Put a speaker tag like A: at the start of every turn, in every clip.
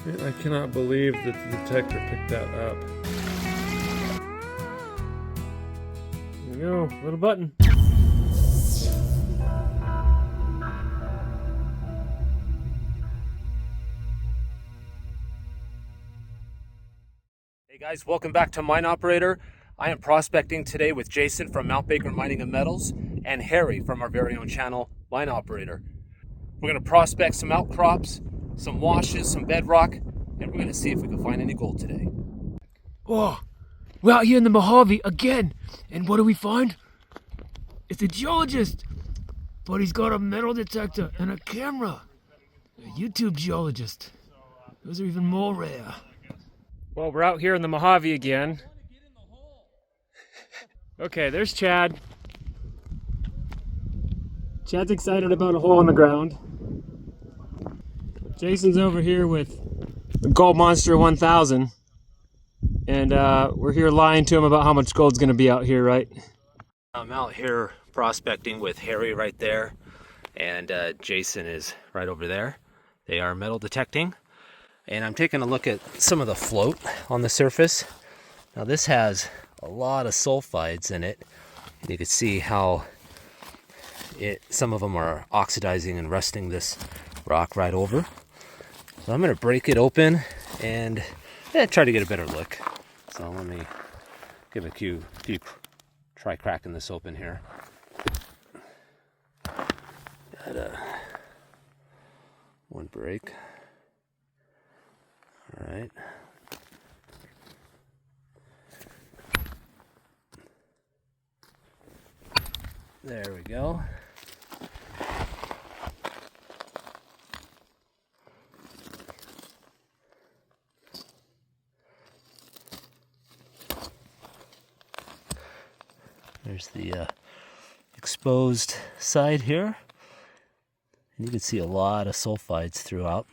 A: I cannot believe that the detector picked that up. There we go, little button.
B: Hey guys, welcome back to MineOperator. I am prospecting today with Jason from Mount Baker Mining and Metals and Harry from our very own channel, MineOperator. We're going to prospect some outcrops, some washes, some bedrock, and we're going to see if we can find any gold today.
C: Oh, we're out here in the Mojave again, and what do we find? It's a geologist, but he's got a metal detector and a camera. A YouTube geologist. Those are even more rare.
A: Well, we're out here in the Mojave again. Okay, there's Chad. Chad's excited about a hole in the ground. Jason's over here with the Gold Monster 1000. And we're here lying to him about how much gold's gonna be out here, right?
B: I'm out here prospecting with Harry right there, and Jason is right over there. They are metal detecting, and I'm taking a look at some of the float on the surface. Now this has a lot of sulfides in it. You can see how some of them are oxidizing and rusting this rock right over. So I'm going to break it open and try to get a better look. So let me give a few try cracking this open here. Got one break. All right. There we go. There's the exposed side here. And you can see a lot of sulfides throughout.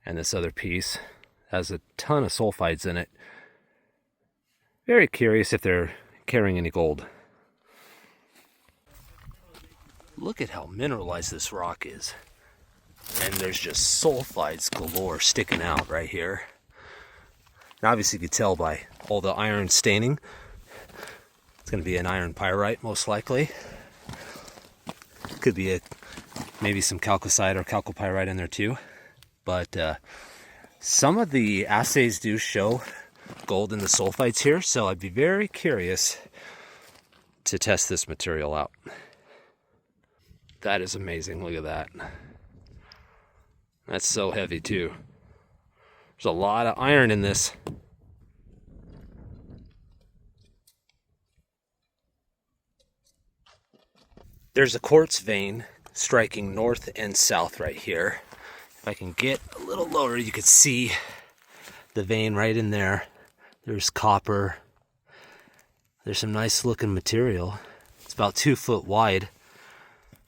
B: And this other piece has a ton of sulfides in it. Very curious if they're carrying any gold. Look at how mineralized this rock is. And there's just sulfides galore sticking out right here. And obviously you can tell by all the iron staining. It's going to be an iron pyrite most likely. Could be maybe some chalcocite or chalcopyrite in there too. But some of the assays do show gold in the sulfides here, so I'd be very curious to test this material out. That is amazing. Look at that. That's so heavy too. There's a lot of iron in this. There's a quartz vein striking north and south right here. If I can get a little lower, you can see the vein right in there. There's copper. There's some nice looking material. It's about 2 foot wide.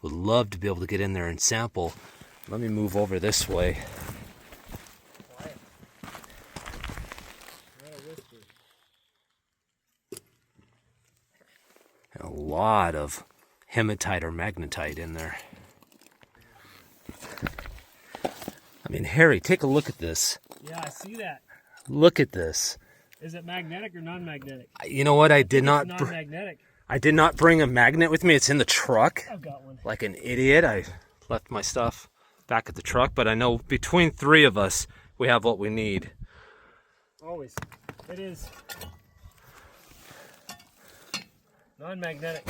B: Would love to be able to get in there and sample. Let me move over this way. A lot of hematite or magnetite in there. I mean, Harry, take a look at this.
A: Yeah, I see that.
B: Look at this.
A: Is it magnetic or non-magnetic?
B: You know what? I did not.
A: Non-magnetic.
B: I did not bring a magnet with me. It's in the truck.
A: I've got one.
B: Like an idiot, I left my stuff back at the truck. But I know between 3 of us, we have what we need.
A: Always. It is non-magnetic.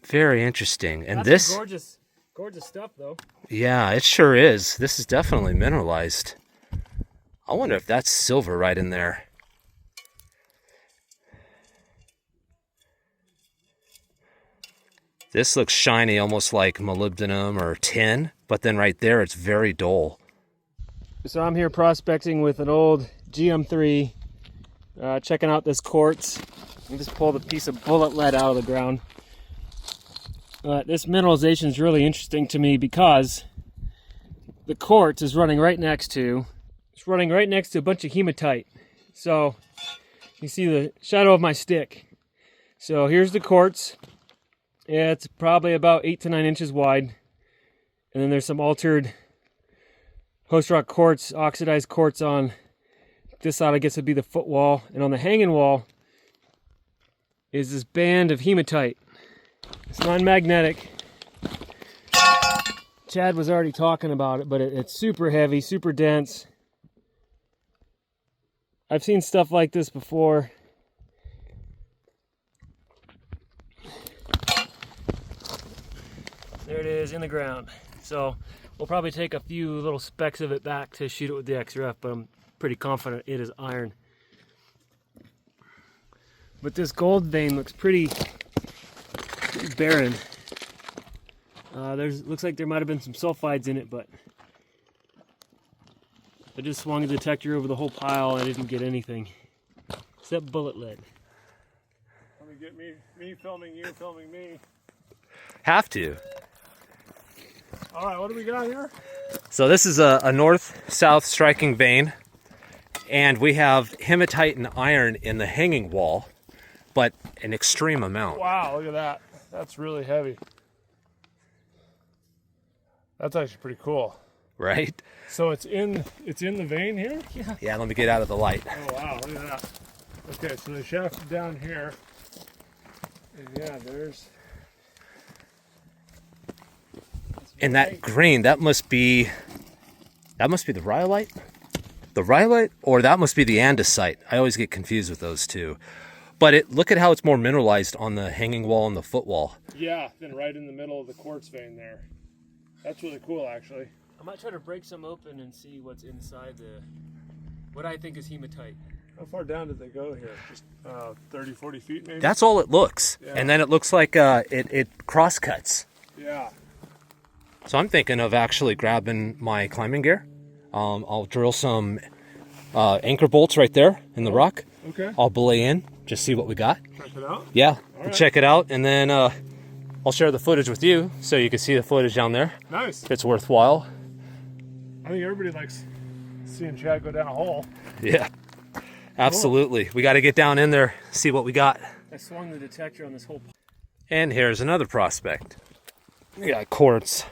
B: Very interesting. And
A: That's
B: this,
A: gorgeous stuff, though.
B: yeah, it sure is. This is definitely mineralized. I wonder if that's silver right in there. This looks shiny, almost like molybdenum or tin, but then right there, it's very dull.
A: So I'm here prospecting with an old GM3, checking out this quartz. I just pulled a piece of bullet lead out of the ground. This mineralization is really interesting to me because the quartz is running right next to a bunch of hematite. So you see the shadow of my stick. So here's the quartz. It's probably about 8 to 9 inches wide. And then there's some altered post rock quartz, oxidized quartz on this side. I guess would be the foot wall. And on the hanging wall is this band of hematite. It's non-magnetic. Chad was already talking about it, but it's super heavy, super dense. I've seen stuff like this before. There it is in the ground. So we'll probably take a few little specks of it back to shoot it with the XRF, but I'm pretty confident it is iron. But this gold vein looks pretty barren. Looks like there might have been some sulfides in it, but I just swung a detector over the whole pile and I didn't get anything except bullet lead.
D: Let me get me filming you, filming me.
B: Have to.
D: All right, what do we got here?
B: So this is a north-south striking vein, and we have hematite and iron in the hanging wall, but an extreme amount.
D: Wow, look at that. That's really heavy. That's actually pretty cool.
B: Right?
D: So it's in the vein here?
B: Yeah, let me get out of the light.
D: Oh wow, look at that. Okay, so the shaft down here. And yeah, there's
B: And that green, that must be the rhyolite? The rhyolite? Or that must be the andesite. I always get confused with those two. But look at how it's more mineralized on the hanging wall and the foot wall.
D: yeah, then right in the middle of the quartz vein there. That's really cool actually.
A: I might try to break some open and see what's inside what I think is hematite.
D: How far down did they go here? Just 30, 40 feet maybe?
B: That's all it looks.
D: Yeah.
B: And then it looks like it cross cuts.
D: Yeah.
B: So I'm thinking of actually grabbing my climbing gear. I'll drill some anchor bolts right there in the rock.
D: Okay.
B: I'll belay in, just see what we got.
D: Check it out.
B: Yeah,
D: All right.
B: check it out, and then I'll share the footage with you so you can see the footage down there
D: Nice.
B: if it's worthwhile.
D: I think everybody likes seeing Chad go down a hole.
B: Yeah, absolutely. We got to get down in there, see what we got.
A: I swung the detector on this whole.
B: And here's another prospect. We got quartz.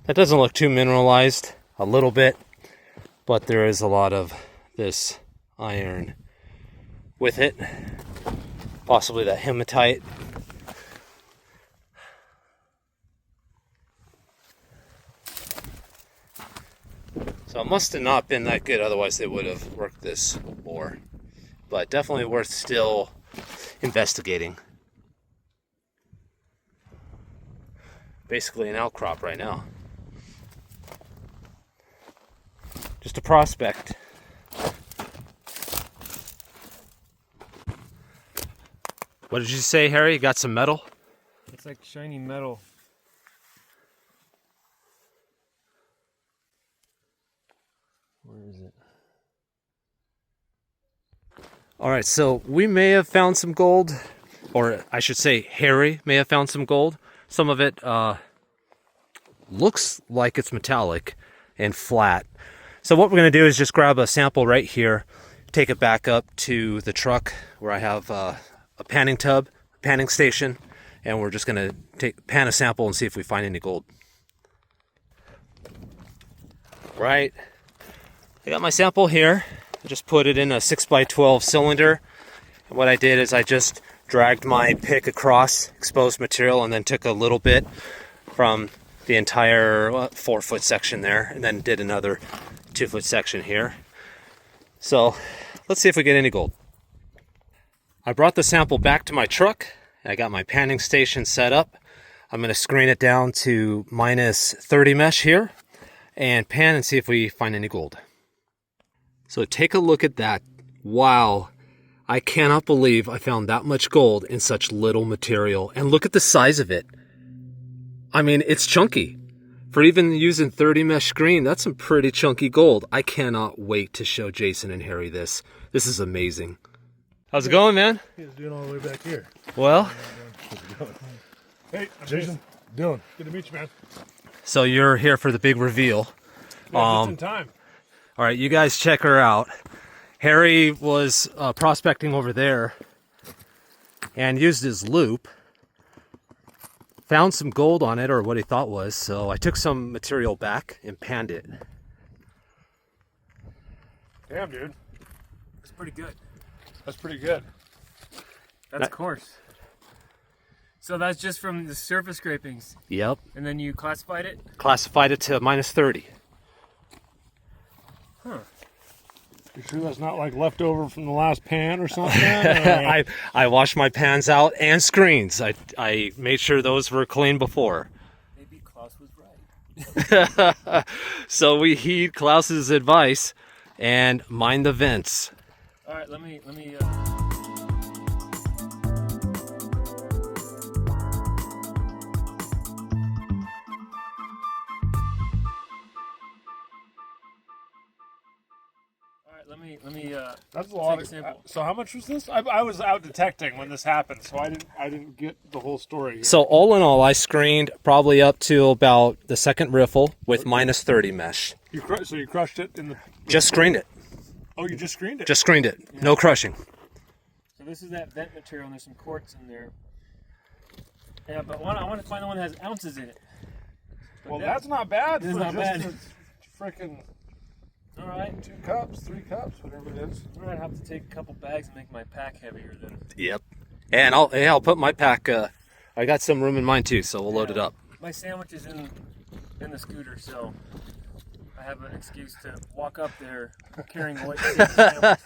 B: That doesn't look too mineralized, a little bit, but there is a lot of this iron with it. Possibly that hematite. So it must have not been that good, otherwise they would have worked this more. But definitely worth still investigating. Basically an outcrop right now. Just a prospect. What did you say, Harry? You got some metal?
A: It's like shiny metal. Where is it?
B: All right, so we may have found some gold, or I should say Harry may have found some gold. Some of it looks like it's metallic and flat. So what we're going to do is just grab a sample right here, take it back up to the truck where I have a panning tub, panning station, and we're just going to pan a sample and see if we find any gold. Right. I got my sample here. I just put it in a 6x12 cylinder. And what I did is I just dragged my pick across exposed material and then took a little bit from the entire 4-foot section there and then did another 2-foot section here. So let's see if we get any gold. I brought the sample back to my truck. I got my panning station set up. I'm going to screen it down to -30 mesh here and pan and see if we find any gold. So take a look at that. Wow. I cannot believe I found that much gold in such little material. And look at the size of it. I mean, it's chunky. For even using 30 mesh screen, that's some pretty chunky gold. I cannot wait to show Jason and Harry this. This is amazing. How's it going, man?
D: He's doing all the way back here.
B: Well,
D: Hey, I'm Jason. Dylan. Good to meet you, man.
B: so you're here for the big reveal.
D: Yeah, just in time.
B: All right, you guys check her out. Harry was prospecting over there, and used his loop. Found some gold on it, or what he thought was, so I took some material back and panned it.
D: Damn, dude.
A: It's pretty good.
D: That's pretty good.
A: That's coarse. So that's just from the surface scrapings,
B: Yep.
A: and then you classified it?
B: Classified it to -30.
A: Huh.
D: You sure that's not like leftover from the last pan or something?
B: I washed my pans out and screens. I made sure those were clean before.
A: Maybe Klaus was right.
B: So we heed Klaus's advice and mine the vents.
A: All right, let me. Let me.
D: That's a lot
A: take a
D: of
A: sample.
D: So how much was this? I was out detecting when this happened, so I didn't get the whole story here.
B: So all in all, I screened probably up to about the second riffle with -30 mesh.
D: So you crushed it in the.
B: Just screened it.
D: Oh, you just screened it.
B: Just screened it. No crushing.
A: So this is that vent material, and there's some quartz in there. Yeah, but I want to find the one that has ounces in it. But
D: well, that's not bad.
A: It's
D: for
A: not
D: just
A: bad.
D: Freaking
A: All right.
D: 2 cups, 3 cups, whatever it is.
A: I'm gonna have to take a couple bags and make my pack heavier then.
B: Yep. And I'll put my pack. I got some room in mine too, so we'll load it up.
A: My sandwich is in the scooter, so I have an excuse to walk up there carrying the white sandwich.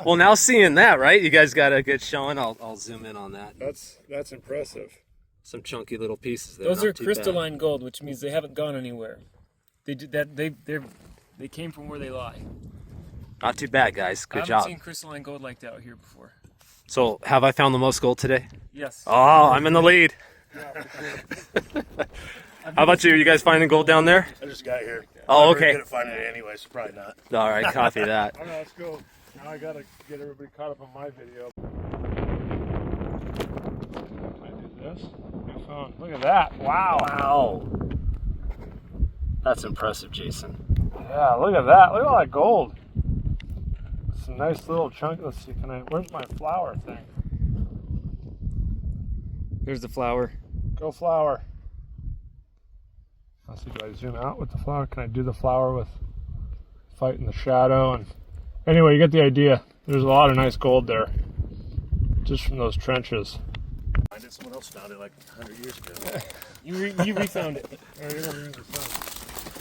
B: Well, now seeing that, right? You guys got a good showing. I'll zoom in on that.
D: That's impressive.
B: Some chunky little pieces there.
A: Those
B: not
A: are
B: too bad.
A: crystalline gold, which means they haven't gone anywhere. They came from where they lie.
B: Not too bad, guys. Good
A: I
B: job.
A: haven't seen crystalline gold like that out here before.
B: So, have I found the most gold today?
A: Yes.
B: Oh, I'm in the lead. How about you? You guys finding gold down there?
E: I just got here.
B: Oh,
E: I'm
B: okay.
E: good at finding it anyway, so probably not.
B: All right, copy that.
D: All right, let's go. Now I gotta get everybody caught up on my video. I do this. New phone. Look at that. Wow.
B: Wow. That's impressive, Jason.
D: Yeah, look at that. Look at all that gold. It's a nice little chunk. Let's see. Where's my flower thing?
A: There's the flower.
D: Go flower. Let's see. Do I zoom out with the flower? Can I do the flower with fight in the shadow? And anyway, you get the idea. There's a lot of nice gold there, just from those trenches.
E: I did. Someone else found it like 100 years ago.
A: You refound it.
D: Oh, you never used the sun.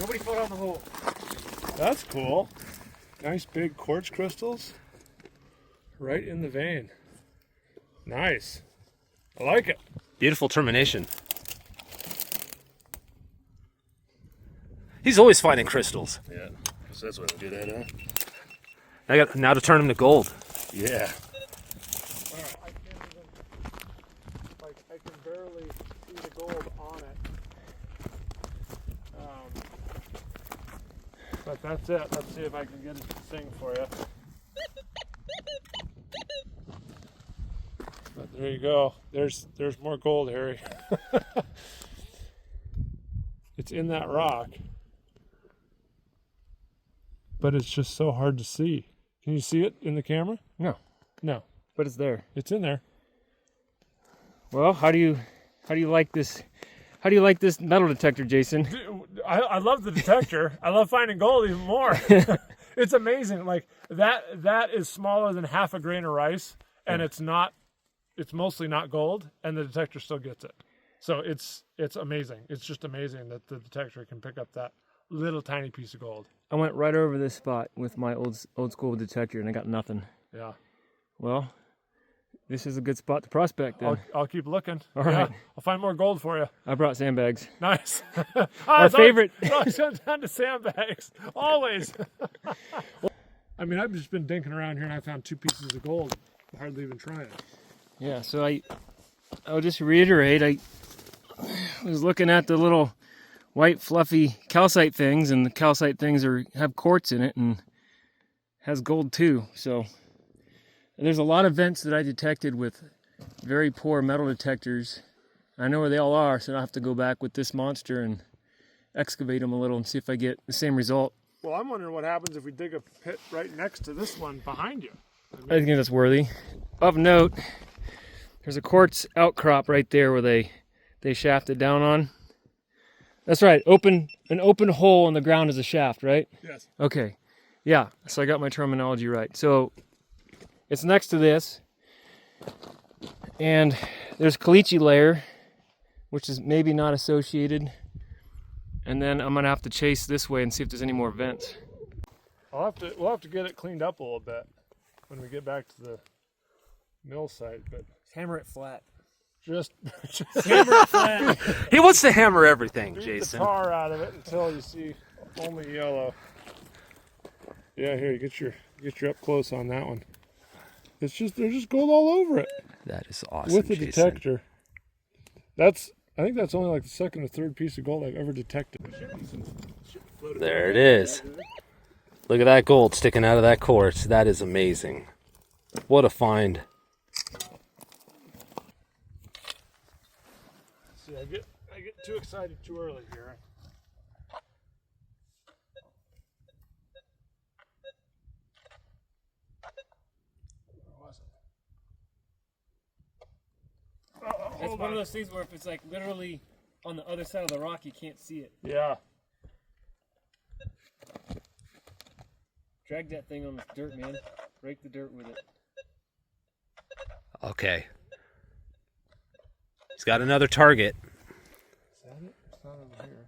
A: Nobody fell down the hole.
D: That's cool. Nice big quartz crystals right in the vein. Nice. I like it.
B: Beautiful termination. He's always finding crystals.
E: Yeah, because that's what I'm good at, huh?
B: I got now to turn them to gold.
E: Yeah.
D: I can barely see the gold on it. But that's it. Let's see if I can get it to sing for you. But there you go. There's more gold, Harry. It's in that rock. But it's just so hard to see. Can you see it in the camera?
A: No,
D: No.
A: but it's there.
D: It's in there.
A: Well, how do you like this? How do you like this metal detector, Jason?
D: I love the detector. I love finding gold even more. It's amazing. Like that is smaller than half a grain of rice, and it's mostly not gold, and the detector still gets it. So it's amazing. It's just amazing that the detector can pick up that little tiny piece of gold.
A: I went right over this spot with my old school detector, and I got nothing.
D: Yeah.
A: Well, this is a good spot to prospect then.
D: I'll keep looking.
A: All right.
D: I'll find more gold for you.
A: I brought sandbags.
D: Nice.
A: Our favorite.
D: It always comes down to sandbags. Always. I mean, I've just been dinking around here and I found 2 pieces of gold. Hardly even trying.
A: Yeah, so I'll just reiterate, I was looking at the little white fluffy calcite things, and the calcite things have quartz in it and has gold too. So there's a lot of vents that I detected with very poor metal detectors. I know where they all are, so I'll have to go back with this monster and excavate them a little and see if I get the same result.
D: Well, I'm wondering what happens if we dig a pit right next to this one behind you.
A: I think that's worthy. Of note, There's a quartz outcrop right there where they shafted down on. That's right. An open hole in the ground is a shaft, right?
D: Yes.
A: Okay. Yeah. So I got my terminology right. So it's next to this, and there's caliche layer, which is maybe not associated. And then I'm gonna have to chase this way and see if there's any more vents.
D: We'll have to get it cleaned up a little bit when we get back to the mill site, but
A: Hammer it flat.
D: just
A: Hammer it flat.
B: He wants to hammer everything,
D: beat
B: Jason.
D: the tar out of it until you see only yellow. Yeah, here, get your up close on that one. There's just gold all over it
B: That is awesome,
D: with the
B: Jason.
D: detector. I think that's only like the second or third piece of gold I've ever detected.
B: There it is. Look at that gold sticking out of that quartz. That is amazing. What a find.
D: See, I get too excited too early here. Where was it?
A: It's one of those things where if it's like literally on the other side of the rock, you can't see it.
D: Yeah.
A: Drag that thing on the dirt, man. Break the dirt with it.
B: Okay. He's got another target.
D: Is that it? It's not over here.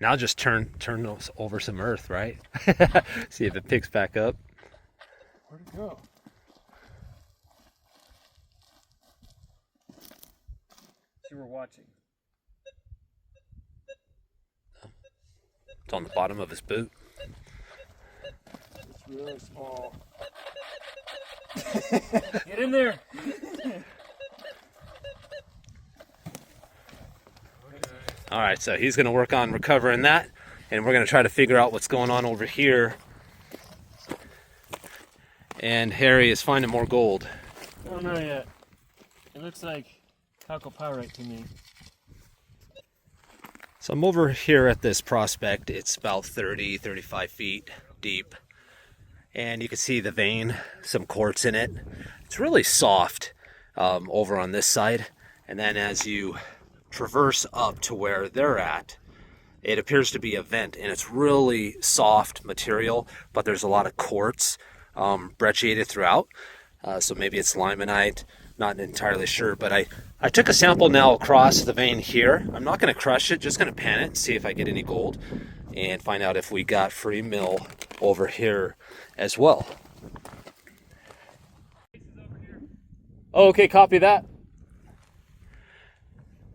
B: Now just turn those over some earth, right? See if it picks back up.
D: Where'd it go?
A: You were watching.
B: It's on the bottom of his boot.
D: It's really small.
A: Get in there.
B: All right, so he's going to work on recovering that, and we're going to try to figure out what's going on over here. And Harry is finding more gold.
A: I don't know yet. It looks like chalcopyrite to me.
B: So I'm over here at this prospect. It's about 35 feet deep. And you can see the vein, some quartz in it. It's really soft over on this side. And then as you traverse up to where they're at, it appears to be a vent. And it's really soft material, but there's a lot of quartz brecciated throughout. So maybe it's limonite. Not entirely sure, but I took a sample now across the vein here. I'm not going to crush it, just going to pan it and see if I get any gold and find out if we got free mill over here as well. Oh, okay, copy that.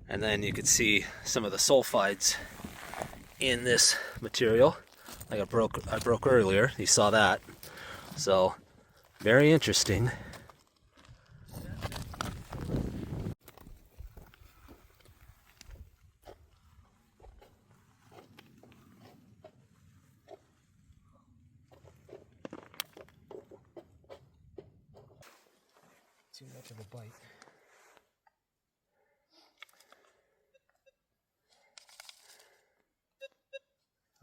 B: And then you can see some of the sulfides in this material, like I broke earlier. You saw that. So, very interesting.
A: Too much of a bite.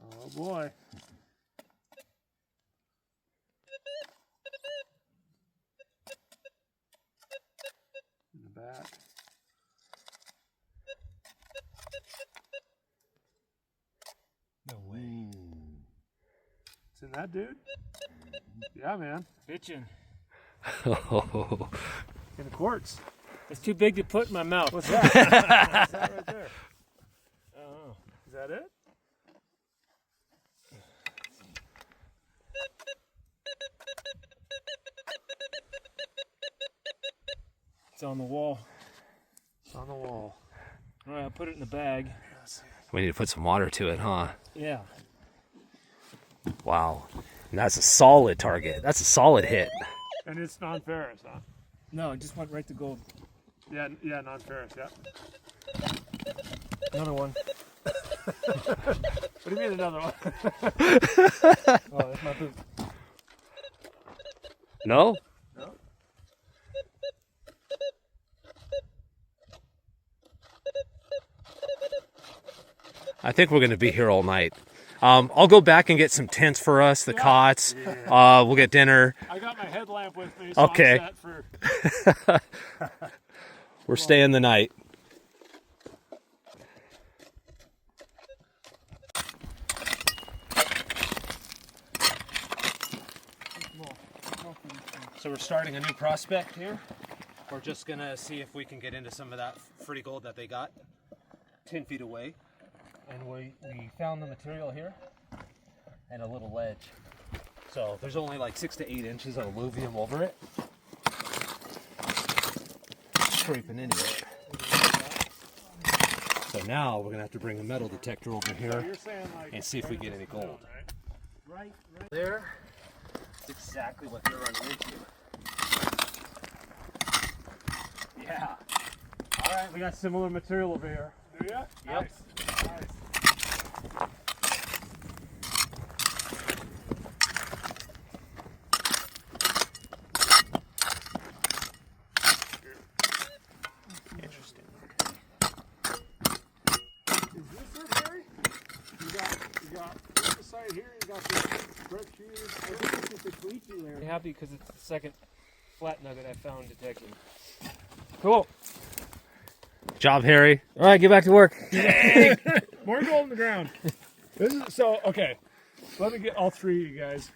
D: Oh boy. In the back.
A: No way.
D: It's in that dude? Yeah, man.
A: Bitchin'.
D: In the quartz.
A: It's too big to put in my mouth.
D: What's that? What's that right there?
A: I don't know.
D: Is that it?
A: It's on the wall.
D: It's on the wall.
A: All right, I'll put it in the bag.
B: We need to put some water to it, huh?
A: Yeah.
B: Wow. And that's a solid target. That's a solid hit.
D: And it's non-ferrous, huh?
A: No, it just went right to gold.
D: Yeah, non-ferrous, yeah.
A: Another one.
D: What do you mean another one?
A: Oh, that's my boot.
B: No?
D: No?
B: I think we're going to be here all night. I'll go back and get some tents for us, the cots. We'll get dinner.
D: I got my headlamp with me, so
B: Okay.
D: I'm set for...
B: We're staying the night. So we're starting a new prospect here. We're just gonna see if we can get into some of that free gold that they got 10 feet away. And we found the material here and a little ledge. So there's only like 6 to 8 inches of alluvium over it. Scraping into it. So now we're gonna have to bring a metal detector over here and see if we get any gold. Right there. That's exactly what they're running into. Yeah. All right, we got similar material over here.
D: Do ya?
B: Yep.
D: Nice.
B: Interesting.
D: Is this it, Harry? You got this side here, you got the brick here. I think it's just a caliche layer.
A: I'm happy because it's the second flat nugget I found detecting. Cool.
B: Job, Harry.
A: All right, get back to work.
D: More gold in the ground. This is so okay. Let me get all three of you guys.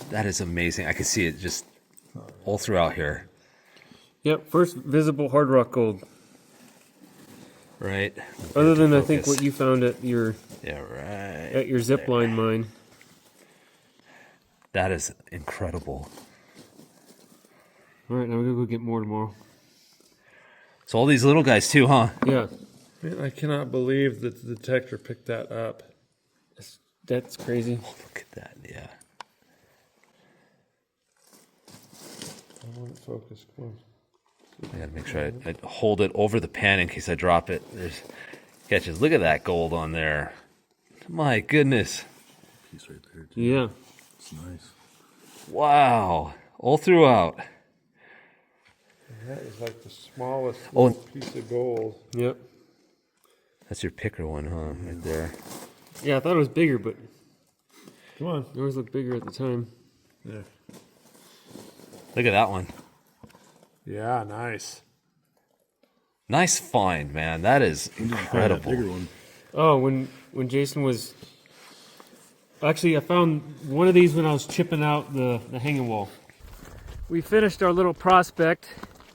B: That is amazing. I can see it just all throughout here.
A: Yep, first visible hard rock gold.
B: Right.
A: Other than I think
B: Focus.
A: what you found at your zip line mine.
B: That is incredible.
A: All right, now we're gonna go get more tomorrow.
B: So all these little guys too, huh?
A: Yeah,
D: Man, I cannot believe that the detector picked that up.
A: that's crazy.
B: Look at that. Yeah.
D: I want it focused. Come on.
B: I gotta make sure I hold it over the pan in case I drop it. There's catches. Look at that gold on there. My goodness.
E: Piece right there, too.
A: Yeah.
E: It's nice.
B: Wow. All throughout.
D: That is like the smallest
B: Oh.
D: piece of gold.
A: Yep.
B: That's your picker one, huh? Right there.
A: Yeah, I thought it was bigger, but
D: Come on.
A: it always looked bigger at the time.
D: Yeah.
B: Look at that one.
D: Yeah, nice.
B: Nice find, man. That is
E: Bigger
B: incredible.
E: one.
A: Oh, when Jason was actually, I found one of these when I was chipping out the hanging wall. We finished our little prospect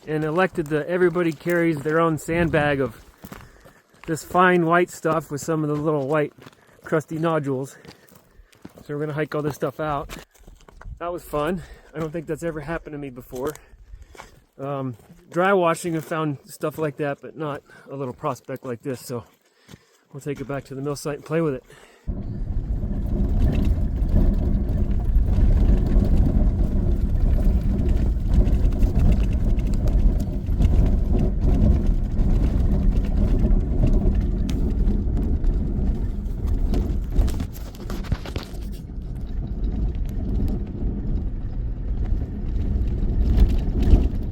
A: and elected that everybody carries their own sandbag of this fine white stuff with some of the little white crusty nodules. So we're gonna hike all this stuff out. That was fun. I don't think that's ever happened to me before. Dry washing, I've found stuff like that, but not a little prospect like this. So we'll take it back to the mill site and play with it.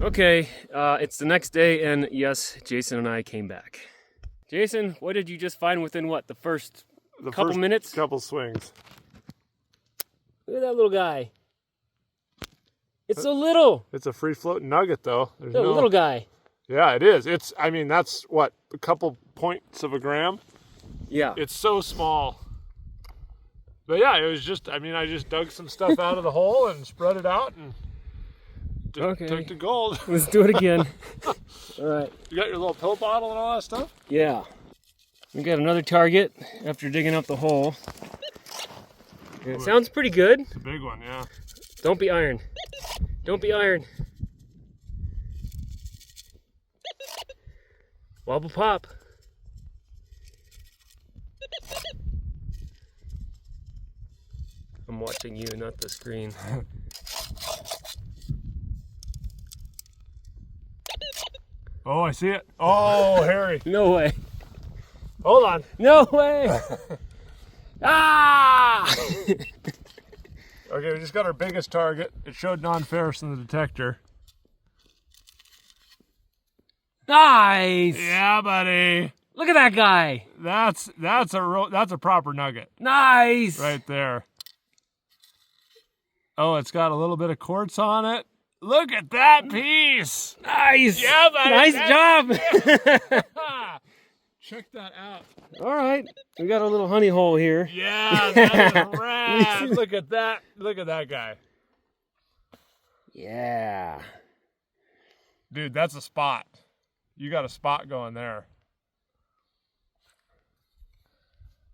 A: Okay, it's the next day, and yes, Jason and I came back. Jason, what did you just find within what, the first couple minutes?
D: Couple swings.
A: Look at that little guy. It's so little.
D: It's a free floating nugget, though. There's
A: The little guy.
D: Yeah, it is. It's. I mean, that's what, a couple points of a gram.
A: Yeah.
D: It's so small. But yeah, it was just. I mean, I just dug some stuff out of the hole and spread it out and took the gold.
A: Let's do it again. All right.
D: You got your little pill bottle and all that stuff.
A: Yeah. We got another target after digging up the hole. And it sounds pretty good.
D: It's a big one, yeah.
A: Don't be iron. Don't be iron. Wobble pop. I'm watching you, not the screen.
D: Oh, I see it. Oh, Harry.
A: No way.
D: Hold on.
A: No way. Ah!
D: Okay, we just got our biggest target. It showed non-ferrous in the detector.
A: Nice.
D: Yeah, buddy.
A: Look at that guy.
D: That's a proper nugget
A: Nice.
D: right there. Oh, it's got a little bit of quartz on it. Look at that piece.
A: Nice.
D: Yeah, buddy.
A: Nice job.
D: Check that out.
A: All right. We got a little honey hole here.
D: Yeah, that is rad. Look at that. Look at that guy.
A: Yeah.
D: Dude, that's a spot. You got a spot going there.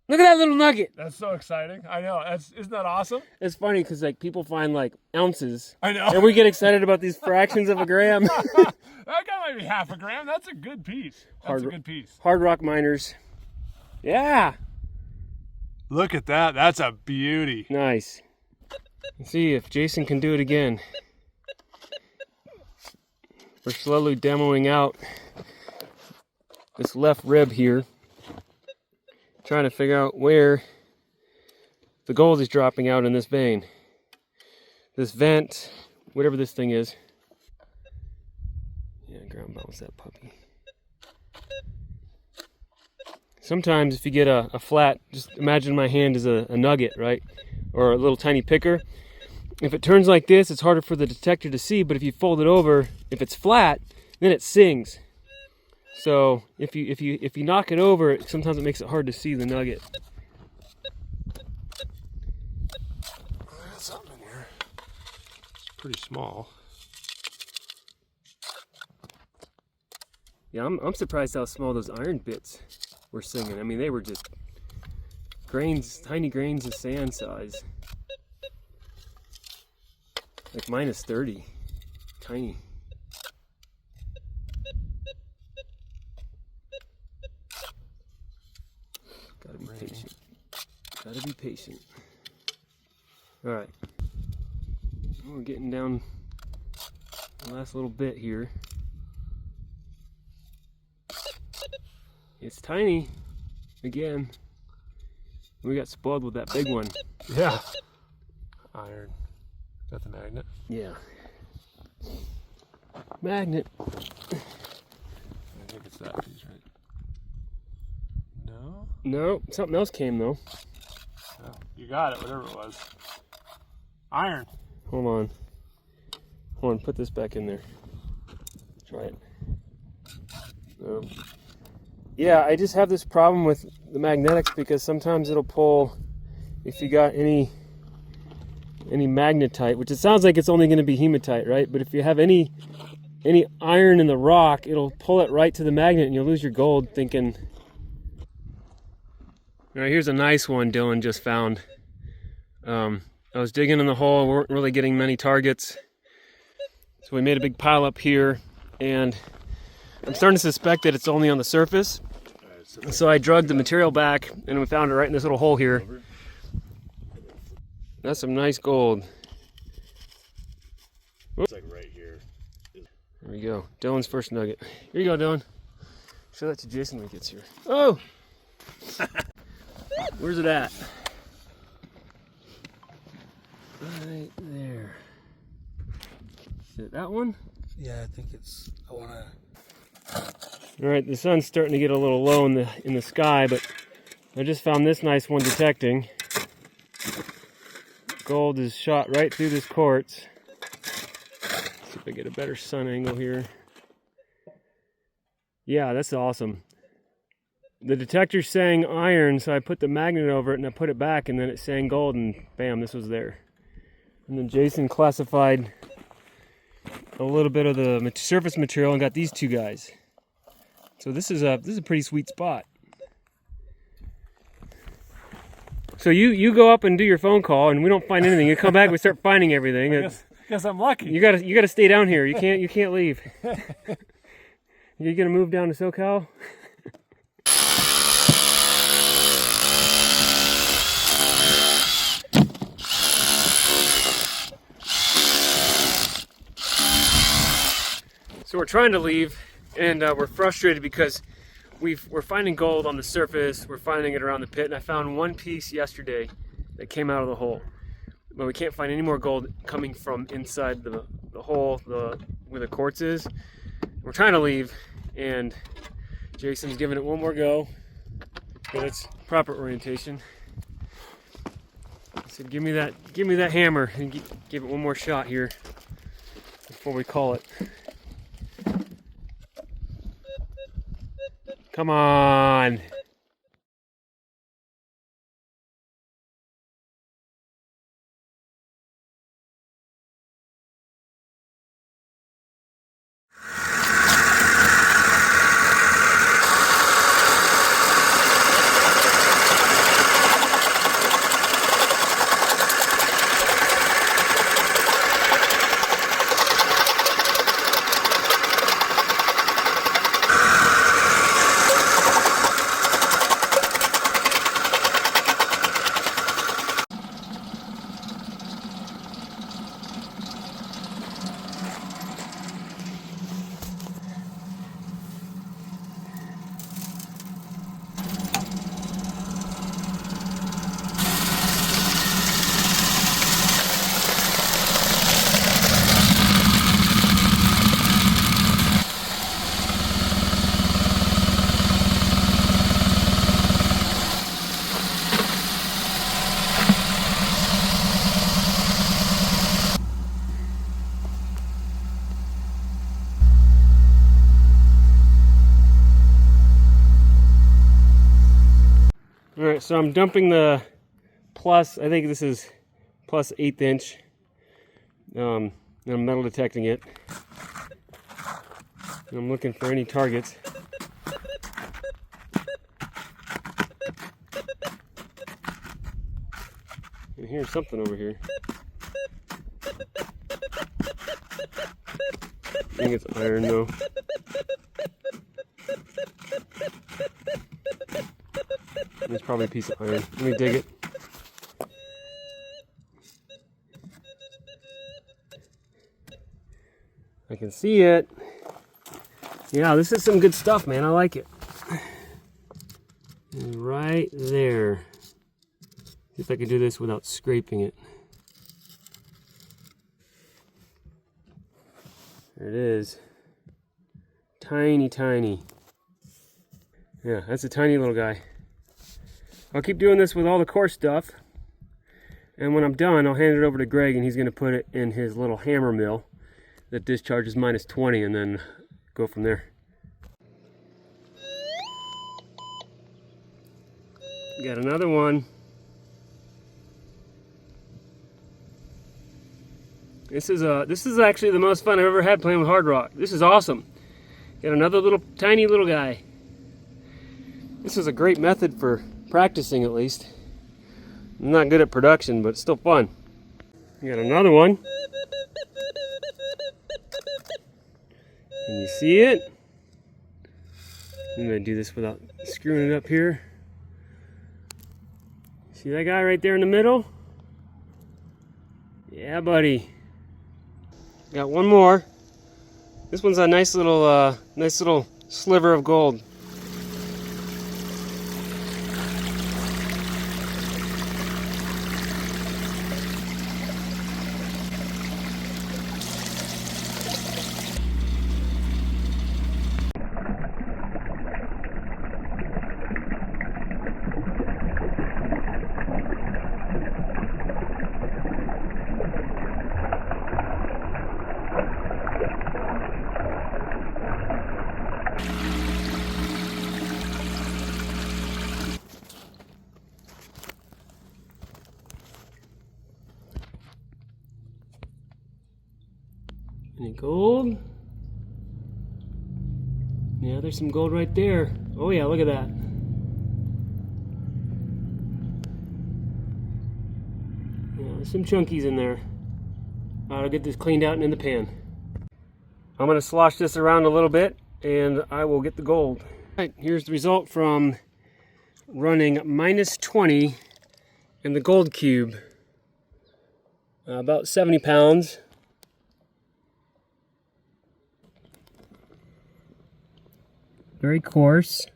A: Look at that little nugget.
D: That's so exciting. I know. Isn't that awesome?
A: It's funny because like people find like ounces,
D: I know.
A: and we get excited about these fractions of a gram.
D: That guy might be half a gram. That's a good piece. That's a good piece.
A: Hard rock miners. Yeah.
D: Look at that. That's a beauty.
A: Nice. Let's see if Jason can do it again. We're slowly demoing out this left rib here, trying to figure out where the gold is dropping out in this vein. This vent, whatever this thing is. Yeah, ground bounce that puppy. Sometimes if you get a flat, just imagine my hand is a nugget, right? Or a little tiny picker. If it turns like this, it's harder for the detector to see, but if you fold it over, if it's flat, then it sings. So if you knock it over, sometimes it makes it hard to see the nugget.
D: There's something in here. It's pretty small.
A: Yeah, I'm surprised how small those iron bits were singing. I mean, they were just grains, tiny grains of sand size. Like minus 30. Tiny. Gotta be patient. Gotta be patient. Alright. We're getting down the last little bit here. It's tiny. Again. We got spoiled with that big one.
D: Yeah. Iron. Got the magnet.
A: Yeah. Magnet.
D: I think it's that piece, right? No?
A: No, something else came though.
D: No. You got it, whatever it was. Iron.
A: Hold on. Hold on, put this back in there. Try it. No. Yeah, I just have this problem with the magnetics because sometimes it'll pull if you got any magnetite, which it sounds like it's only going to be hematite, right? But if you have any iron in the rock, it'll pull it right to the magnet and you'll lose your gold thinking. All right, here's a nice one Dylan just found. I was digging in the hole, weren't really getting many targets. So we made a big pile up here and I'm starting to suspect that it's only on the surface. So I drugged the material back and we found it right in this little hole here. That's some nice gold.
E: It's like right here.
A: There we go. Dylan's first nugget. Here you go, Dylan. Show that to Jason when he gets here. Oh! Where's it at? Right there. Is it that one?
E: Yeah, I think it's. I wanna.
A: All right, the sun's starting to get a little low in the sky, but I just found this nice one detecting. Gold is shot right through this quartz. Let's see if I get a better sun angle here. Yeah, that's awesome. The detector's saying iron, so I put the magnet over it and I put it back, and then it's saying gold, and bam, this was there. And then Jason classified a little bit of the surface material and got these two guys. So this is a pretty sweet spot. So you go up and do your phone call, and we don't find anything. You come back, we start finding everything.
D: Guess I'm lucky.
A: You gotta stay down here. You can't leave. You gonna move down to SoCal? So we're trying to leave, and we're frustrated because we're finding gold on the surface. We're finding it around the pit, and I found one piece yesterday that came out of the hole. But we can't find any more gold coming from inside the hole where the quartz is. We're trying to leave, and Jason's giving it one more go. Get its proper orientation. I said, give me that hammer and give it one more shot here before we call it. Come on. Alright, so I'm dumping the plus, I think this is plus 1/8 inch. And I'm metal detecting it. And I'm looking for any targets. I hear something over here. I think it's iron though. There's probably a piece of iron. Let me dig it. I can see it. Yeah, this is some good stuff, man. I like it. Right there. See if I can do this without scraping it. There it is. Tiny, tiny. Yeah, that's a tiny little guy. I'll keep doing this with all the coarse stuff, and when I'm done I'll hand it over to Greg and he's going to put it in his little hammer mill that discharges -20 and then go from there. Got another one. This is actually the most fun I've ever had playing with hard rock. This is awesome. Got another little tiny little guy. This is a great method for practicing, at least. I'm not good at production, but it's still fun. We got another one. Can you see it? I'm gonna do this without screwing it up here. See that guy right there in the middle? Yeah, buddy. Got one more. This one's a nice little sliver of gold. Any gold? Yeah, there's some gold right there. Oh yeah, look at that. Yeah, there's some chunkies in there. I'll get this cleaned out and in the pan. I'm gonna slosh this around a little bit and I will get the gold. All right, here's the result from running -20 in the gold cube. About 70 pounds. Very coarse.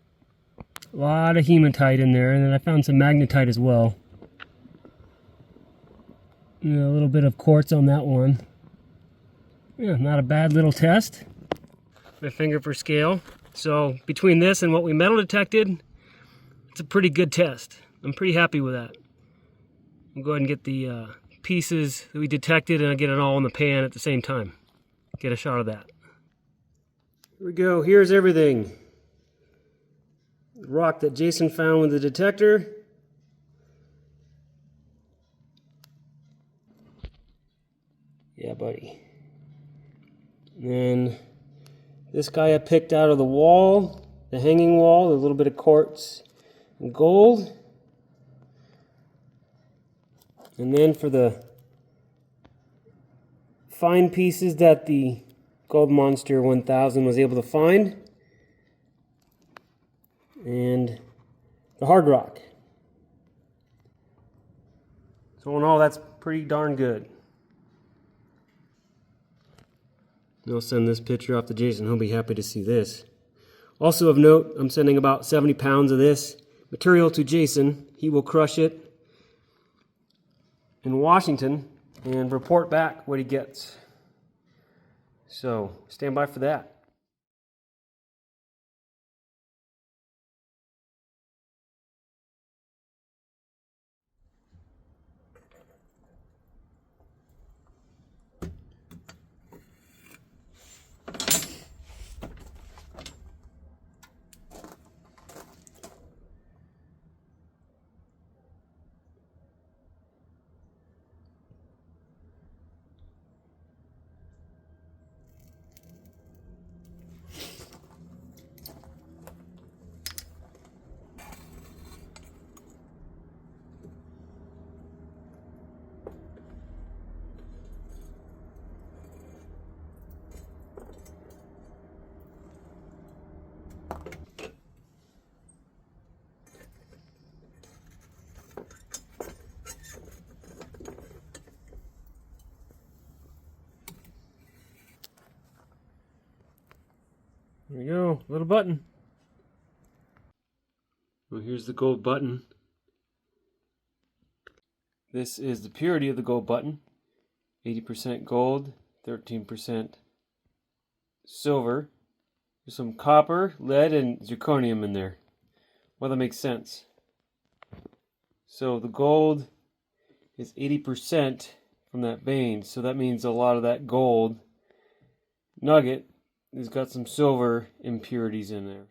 A: A lot of hematite in there, and then I found some magnetite as well. And a little bit of quartz on that one. Yeah, not a bad little test. My finger for scale. So between this and what we metal detected, it's a pretty good test. I'm pretty happy with that. We'll go ahead and get the pieces that we detected and get it all in the pan at the same time. Get a shot of that. Here we go. Here's everything. The rock that Jason found with the detector. Yeah, buddy. And then this guy I picked out of the wall, the hanging wall, a little bit of quartz and gold. And then for the fine pieces that the Gold Monster 1000 was able to find, and the hard rock. So in all, that's pretty darn good. I'll send this picture off to Jason. He'll be happy to see this. Also of note, I'm sending about 70 pounds of this material to Jason. He will crush it in Washington and report back what he gets. So stand by for that. There we go, little button. Well, here's the gold button. This is the purity of the gold button. 80% gold, 13% silver. There's some copper, lead, and zirconium in there. Well, that makes sense. So the gold is 80% from that vein. So that means a lot of that gold nugget has got some silver impurities in there.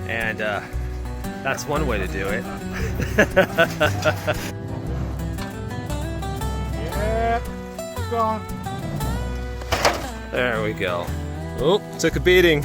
B: And that's one way to do it.
D: Yeah, keep going.
B: There we go. Oh, took a beating.